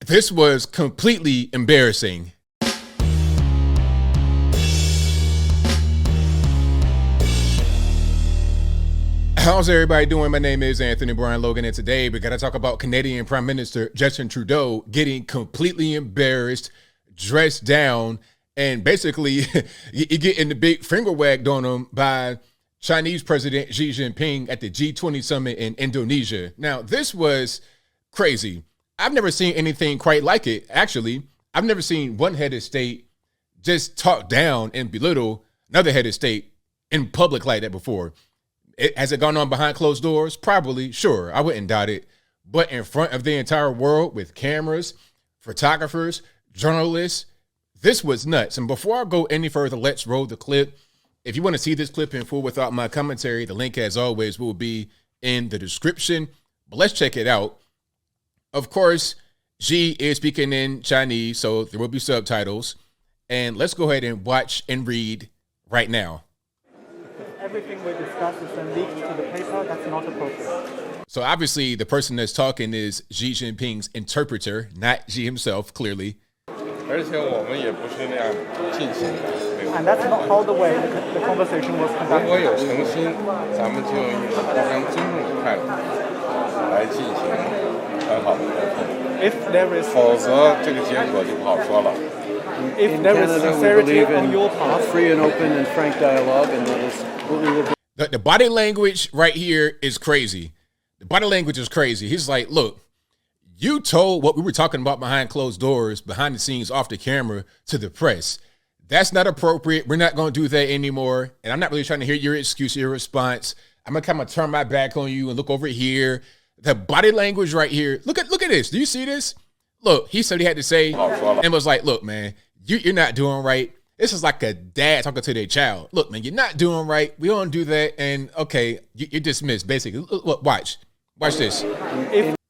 This was completely embarrassing. How's everybody doing? My name is Anthony Brian Logan, and today we got to talk about Canadian Prime Minister Justin Trudeau getting completely embarrassed, dressed down, and basically getting the big finger wagged on him by Chinese President Xi Jinping at the G20 summit in Indonesia. Now, this was crazy. I've never seen anything quite like it. Actually, I've never seen one head of state just talk down and belittle another head of state in public like that before. Has it gone on behind closed doors? Probably, sure. I wouldn't doubt it. But in front of the entire world with cameras, photographers, journalists, this was nuts. And before I go any further, let's roll the clip. If you want to see this clip in full without my commentary, the link, as always, will be in the description. But let's check it out. Of course, Xi is speaking in Chinese, so there will be subtitles. And let's go ahead and watch and read right now. Everything we discuss is then leaked to the paper. That's not appropriate. So obviously the person that's talking is Xi Jinping's interpreter, not Xi himself, clearly. And that's not how the way the conversation was conducted. If there is sincerity on your part, free and open and frank dialogue, and that is what we will do. The body language right here is crazy. The body language is crazy. He's like, look, you told what we were talking about behind closed doors, behind the scenes, off the camera to the press. That's not appropriate. We're not going to do that anymore. And I'm not really trying to hear your excuse, your response. I'm going to kind of turn my back on you and look over here. The body language right here. Look at this. Do you see this? Look, he said he had to say and was like, look, man, you're not doing right. This is like a dad talking to their child. Look, man, you're not doing right. We don't do that. And okay, you're dismissed, basically. Look, watch this.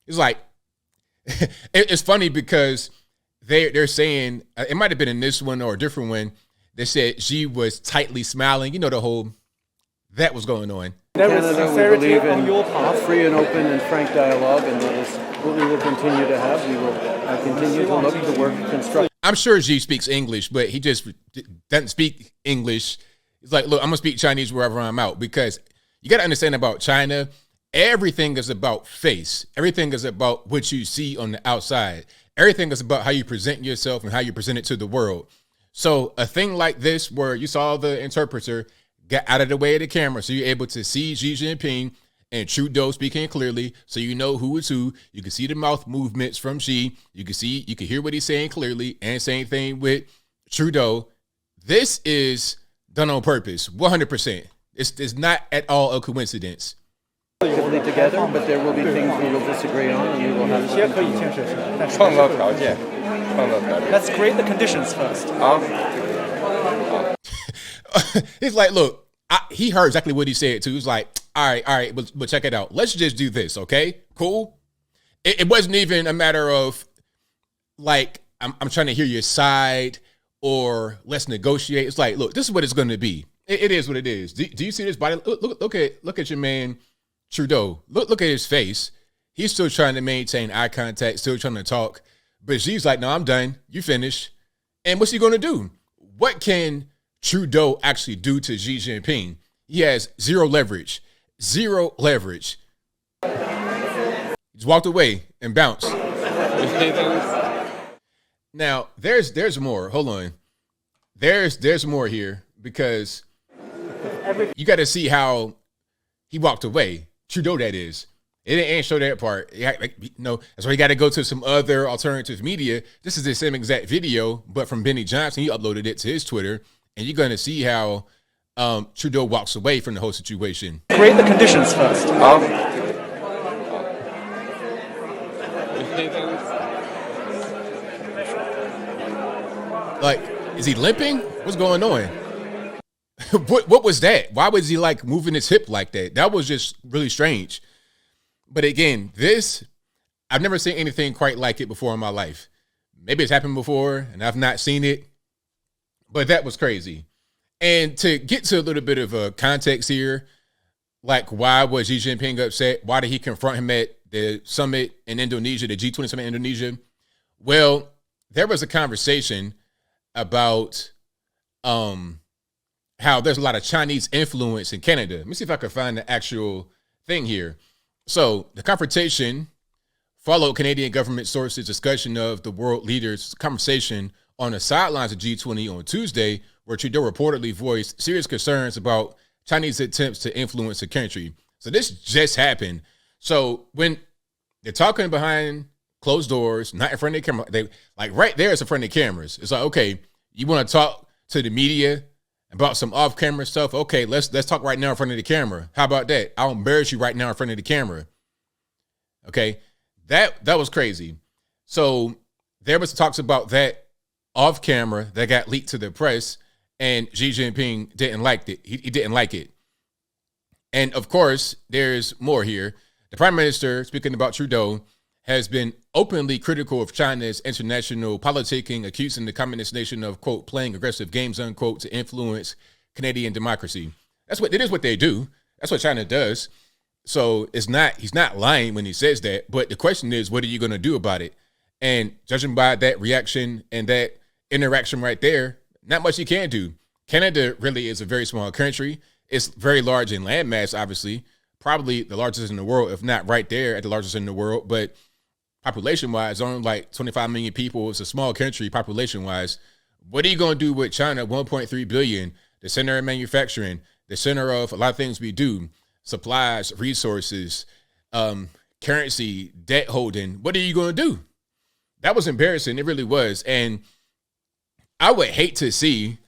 It's like, it's funny because they're saying, it might have been in this one or a different one, they said she was tightly smiling. You know, the whole, that was going on. There is sincerity on your part. Free and open and frank dialogue, and that is what we will continue to have. We will continue to look to work constructively. I'm sure Xi speaks English, but he just doesn't speak English. He's like, look, I'm going to speak Chinese wherever I'm out, because you got to understand about China, everything is about face. Everything is about what you see on the outside. Everything is about how you present yourself and how you present it to the world. So a thing like this where you saw the interpreter get out of the way of the camera, so you're able to see Xi Jinping and Trudeau speaking clearly, so you know who is who. You can see the mouth movements from Xi. You can hear what he's saying clearly, and same thing with Trudeau. This is done on purpose, 100%. It's not at all a coincidence. Together, but there will be things we will disagree on, and we will have to. Let's create the conditions first. He's like, look, he heard exactly what he said too. He's like, all right, but check it out. Let's just do this, okay? Cool. It wasn't even a matter of like, I'm trying to hear your side or let's negotiate. It's like, look, this is what it's going to be. It is what it is. Do you see this body? Look at your man Trudeau. Look at his face. He's still trying to maintain eye contact, still trying to talk. But she's like, no, I'm done. You finish. And what's he going to do? What can Trudeau actually do to Xi Jinping? He has zero leverage. Zero leverage. He just walked away and bounced. Now, there's more. Hold on. There's more here, because you got to see how he walked away. Trudeau, that is. It ain't show that part. That's why you got to go to some other alternative media. This is the same exact video, but from Benny Johnson. He uploaded it to his Twitter. And you're going to see how Trudeau walks away from the whole situation. Create the conditions first. Like, is he limping? What's going on? What was that? Why was he like moving his hip like that? That was just really strange. But again, I've never seen anything quite like it before in my life. Maybe it's happened before and I've not seen it. But that was crazy. And to get to a little bit of a context here, like why was Xi Jinping upset? Why did he confront him at the summit in Indonesia, the G20 summit in Indonesia? Well, there was a conversation about how there's a lot of Chinese influence in Canada. Let me see if I can find the actual thing here. So the confrontation followed Canadian government sources' discussion of the world leaders' conversation on the sidelines of G20 on Tuesday, where Trudeau reportedly voiced serious concerns about Chinese attempts to influence the country. So this just happened. So when they're talking behind closed doors, not in front of the camera, they like right there is in front of the cameras. It's like, okay, you want to talk to the media about some off-camera stuff? Okay, let's talk right now in front of the camera. How about that? I'll embarrass you right now in front of the camera. Okay, that was crazy. So there was talks about that off camera that got leaked to the press, and Xi Jinping didn't like it. He didn't like it. And of course, there's more here. The Prime Minister, speaking about Trudeau, has been openly critical of China's international politicking, accusing the communist nation of, quote, playing aggressive games, unquote, to influence Canadian democracy. It is what they do. That's what China does. So he's not lying when he says that. But the question is, what are you going to do about it? And judging by that reaction and that interaction right there, not much you can do. Canada really is a very small country. It's very large in landmass, obviously, probably the largest in the world, if not right there at the largest in the world. But population-wise, only like 25 million people. It's a small country population-wise. What are you going to do with China, 1.3 billion, the center of manufacturing, the center of a lot of things we do, supplies, resources, currency, debt holding? What are you going to do? That was embarrassing. It really was. And I would hate to see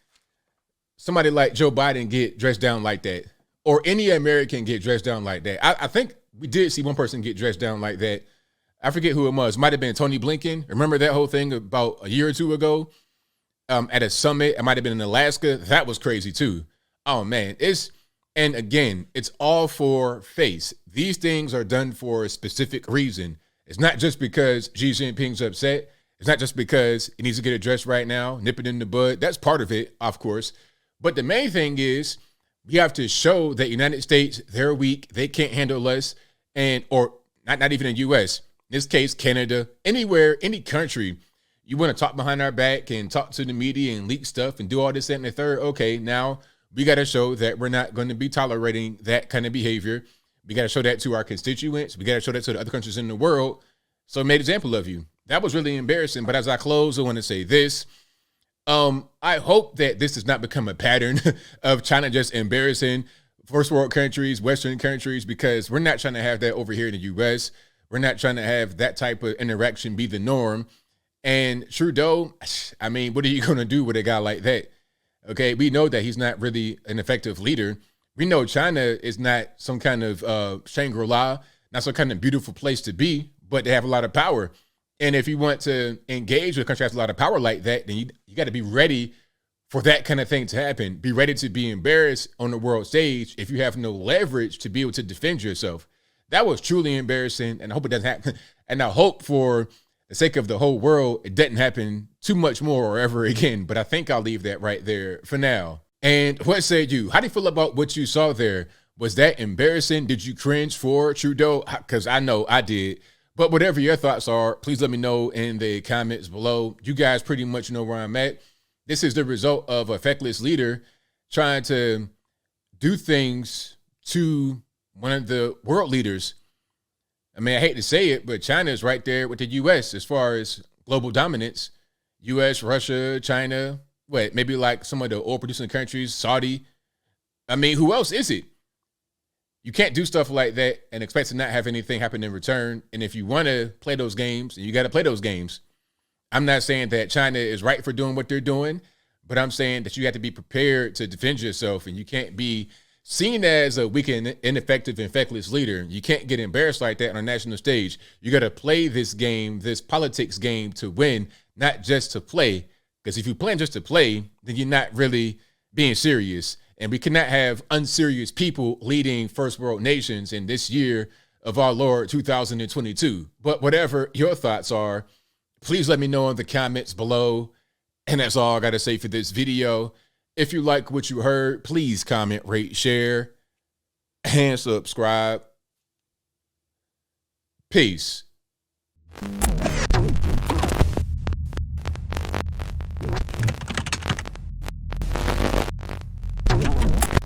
somebody like Joe Biden get dressed down like that, or any American get dressed down like that. I think we did see one person get dressed down like that. I forget who it was. Might have been Tony Blinken. Remember that whole thing about a year or two ago at a summit? It might have been in Alaska. That was crazy too. Oh man, and again, it's all for face. These things are done for a specific reason. It's not just because Xi Jinping's upset. It's not just because he needs to get addressed right now, nip it in the bud. That's part of it, of course. But the main thing is we have to show that United States, they're weak. They can't handle us. Or not even in the U.S., in this case, Canada, anywhere, any country, you want to talk behind our back and talk to the media and leak stuff and do all this, that, and the third. Okay, now we got to show that we're not going to be tolerating that kind of behavior. We got to show that to our constituents. We got to show that to the other countries in the world. So made an example of you. That was really embarrassing. But as I close, I want to say this. I hope that this does not become a pattern of China just embarrassing first world countries, Western countries, because we're not trying to have that over here in the U.S. We're not trying to have that type of interaction be the norm. And Trudeau, I mean, what are you going to do with a guy like that? Okay, we know that he's not really an effective leader. We know China is not some kind of Shangri-La, not some kind of beautiful place to be, but they have a lot of power. And if you want to engage with a country that has a lot of power like that, then you got to be ready for that kind of thing to happen. Be ready to be embarrassed on the world stage if you have no leverage to be able to defend yourself. That was truly embarrassing, and I hope it doesn't happen. And I hope for the sake of the whole world, it doesn't happen too much more or ever again. But I think I'll leave that right there for now. And what say you? How do you feel about what you saw there? Was that embarrassing? Did you cringe for Trudeau? Because I know I did. But whatever your thoughts are, please let me know in the comments below. You guys pretty much know where I'm at. This is the result of a feckless leader trying to do things to one of the world leaders. I mean, I hate to say it, but China is right there with the U.S. as far as global dominance. U.S., Russia, China, maybe like some of the oil-producing countries, Saudi. I mean, who else is it? You can't do stuff like that and expect to not have anything happen in return. And if you want to play those games, you got to play those games. I'm not saying that China is right for doing what they're doing, but I'm saying that you have to be prepared to defend yourself, and you can't be seen as a weak and ineffective and feckless leader. You can't get embarrassed like that on a national stage. You got to play this game, this politics game, to win, not just to play. Because if you're playing just to play, then you're not really being serious. And we cannot have unserious people leading first world nations in this year of our Lord 2022. But whatever your thoughts are, please let me know in the comments below. And that's all I got to say for this video. If you like what you heard, please comment, rate, share, and subscribe. Peace.